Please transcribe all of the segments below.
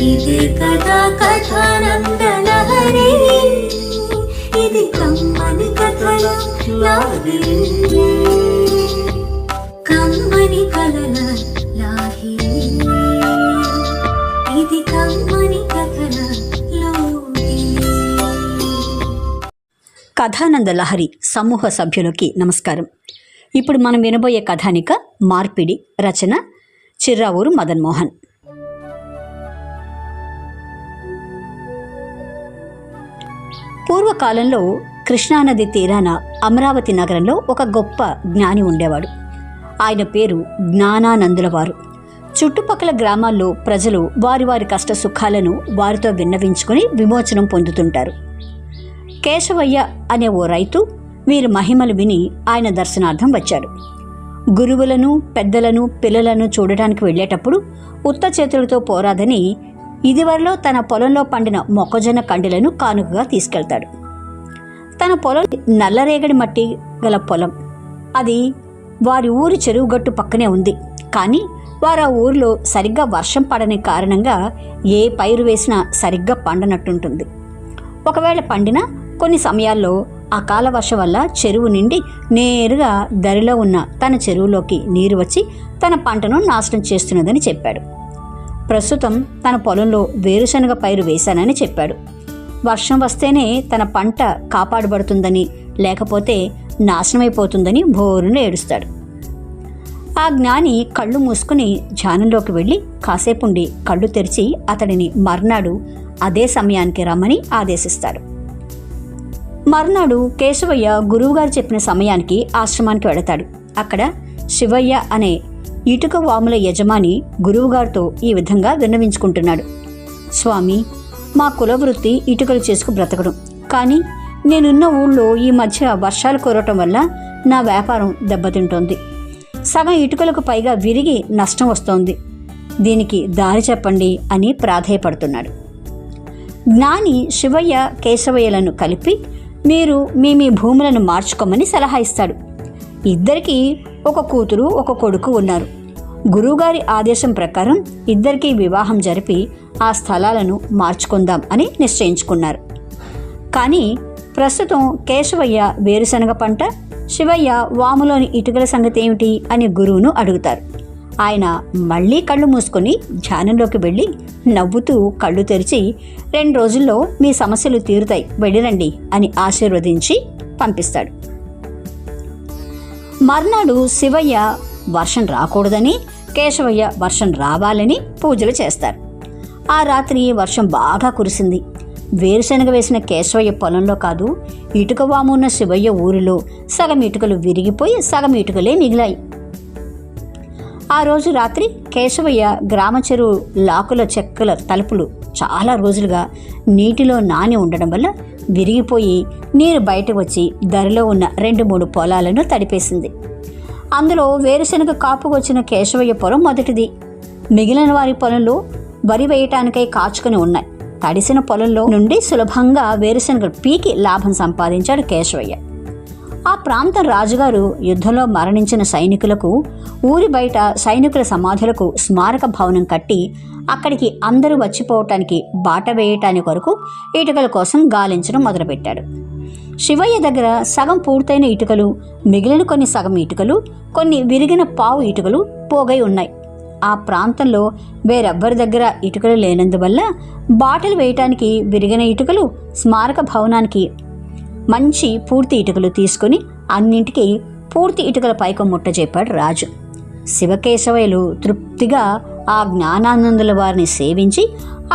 ఇదే కదా కథానందలహరి, ఇది కమ్మని కథల లాహిరి, కమ్మని కలల లాహిరి, ఇది కమ్మని కథల లాహిరి. కథానంద లహరి సమూహ సభ్యులకి నమస్కారం. ఇప్పుడు మనం వినబోయే కథానిక మార్పిడి. రచన చిర్రావూరు మదన్ మోహన్. పూర్వకాలంలో కృష్ణానది తీరాన అమరావతి నగరంలో ఒక గొప్ప జ్ఞాని ఉండేవాడు. ఆయన పేరు జ్ఞానానందుల వారు. చుట్టుపక్కల గ్రామాల్లో ప్రజలు వారి వారి కష్ట సుఖాలను వారితో విన్నవించుకుని విమోచనం పొందుతుంటారు. కేశవయ్య అనే ఓ రైతు వీరి మహిమలు విని ఆయన దర్శనార్థం వచ్చాడు. గురువులను, పెద్దలను, పిల్లలను చూడటానికి వెళ్ళేటప్పుడు ఉత్త చేతులతో పోరాదని ఇదివరలో తన పొలంలో పండిన మొక్కజొన్న కండెలను కానుకగా తీసుకెళ్తాడు. తన పొలం నల్లరేగడి మట్టి గల పొలం. అది వారి ఊరి చెరువు గట్టు పక్కనే ఉంది. కానీ వారు ఆ ఊరిలో సరిగ్గా వర్షం పడని కారణంగా ఏ పైరు వేసినా సరిగ్గా పండనట్టుంటుంది. ఒకవేళ పండినా కొన్ని సమయాల్లో అకాల వర్షం వల్ల చెరువు నిండి నేరుగా దరిలో ఉన్న తన చెరువులోకి నీరు వచ్చి తన పంటను నాశనం చేస్తున్నదని చెప్పాడు. ప్రస్తుతం తన పొలంలో వేరుశనగ పైరు వేశానని చెప్పాడు. వర్షం వస్తేనే తన పంట కాపాడబడుతుందని, లేకపోతే నాశనమైపోతుందని భోరును ఏడుస్తాడు. ఆ జ్ఞాని కళ్ళు మూసుకుని ధ్యానంలోకి వెళ్ళి కాసేపుండి కళ్ళు తెరిచి అతడిని మర్నాడు అదే సమయానికి రమ్మని ఆదేశిస్తాడు. మర్నాడు కేశవయ్య గురువుగారు చెప్పిన సమయానికి ఆశ్రమానికి వెళతాడు. అక్కడ శివయ్య అనే ఇటుక వాముల యజమాని గురువుగారితో ఈ విధంగా విన్నవించుకుంటున్నాడు. స్వామి, మా కులవృత్తి ఇటుకలు చేసుకు బ్రతకడం. కానీ నేనున్న ఊళ్ళో ఈ మధ్య వర్షాలు కురవటం వల్ల నా వ్యాపారం దెబ్బతింటోంది. సగం ఇటుకలకు పైగా విరిగి నష్టం వస్తోంది. దీనికి దారి చెప్పండి అని ప్రాధేయపడుతున్నాడు. జ్ఞాని శివయ్య కేశవయ్యలను కలిపి మీరు మీ భూములను మార్చుకోమని సలహా ఇస్తాడు. ఇద్దరికీ ఒక కూతురు, ఒక కొడుకు ఉన్నారు. గురువుగారి ఆదేశం ప్రకారం ఇద్దరికీ వివాహం జరిపి ఆ స్థలాలను మార్చుకుందాం అని నిశ్చయించుకున్నారు. కానీ ప్రస్తుతం కేశవయ్య వేరుశనగ పంట, శివయ్య వాములోని ఇటుకల సంగతి ఏమిటి అని గురువును అడుగుతారు. ఆయన మళ్ళీ కళ్ళు మూసుకొని ధ్యానంలోకి వెళ్ళి నవ్వుతూ కళ్ళు తెరిచి 2 రోజుల్లో మీ సమస్యలు తీరుతాయి, వెళ్ళిరండి అని ఆశీర్వదించి పంపిస్తాడు. మర్నాడు శివయ్య వర్షం రాకూడదని, కేశవయ్య వర్షం రావాలని పూజలు చేస్తారు. ఆ రాత్రి వర్షం బాగా కురిసింది. వేరుశనగ వేసిన కేశవయ్య పొలంలో కాదు, ఇటుక వాము ఉన్న శివయ్య ఊరిలో సగం ఇటుకలు విరిగిపోయి సగం ఇటుకలే మిగిలాయి. ఆ రోజు రాత్రి కేశవయ్య గ్రామ చెరువు లాకుల చెక్కల తలుపులు చాలా రోజులుగా నీటిలో నాని ఉండడం వల్ల విరిగిపోయి నీరు బయటకు వచ్చి దరిలో ఉన్న 2-3 పొలాలను తడిపేసింది. అందులో వేరుశనగ కాపుకు వచ్చిన కేశవయ్య పొలం మొదటిది. మిగిలిన వారి పొలంలో వరి వేయటానికై కాచుకుని ఉన్నాయి. తడిసిన పొలంలో నుండి సులభంగా వేరుశనగ పీకి లాభం సంపాదించాడు కేశవయ్య. ఆ ప్రాంతం రాజుగారు యుద్ధంలో మరణించిన సైనికులకు ఊరి బయట సైనికుల సమాధులకు స్మారక భవనం కట్టి అక్కడికి అందరూ వచ్చిపోవటానికి బాట వేయటానికి కొరకు ఇటుకల కోసం గాలించడం మొదలుపెట్టాడు. శివయ్య దగ్గర సగం పూర్తయిన ఇటుకలు, మిగిలిన కొన్ని సగం ఇటుకలు, కొన్ని విరిగిన పావు ఇటుకలు పోగై ఉన్నాయి. ఆ ప్రాంతంలో వేరెవ్వరి దగ్గర ఇటుకలు లేనందువల్ల బాటలు వేయటానికి విరిగిన ఇటుకలు, స్మారక భవనానికి మంచి పూర్తి ఇటుకలు తీసుకుని అన్నింటికీ పూర్తి ఇటుకల పైకం ముట్టజెప్పాడు రాజు. శివకేశవయ్యలు తృప్తిగా ఆ జ్ఞానానందుల వారిని సేవించి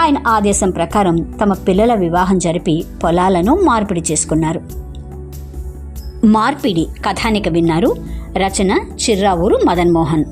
ఆయన ఆదేశం ప్రకారం తమ పిల్లల వివాహం జరిపి పొలాలను మార్పిడి చేసుకున్నారు. మార్పిడి కథానిక విన్నారు. రచన చిర్రావూరు మదన్ మోహన్.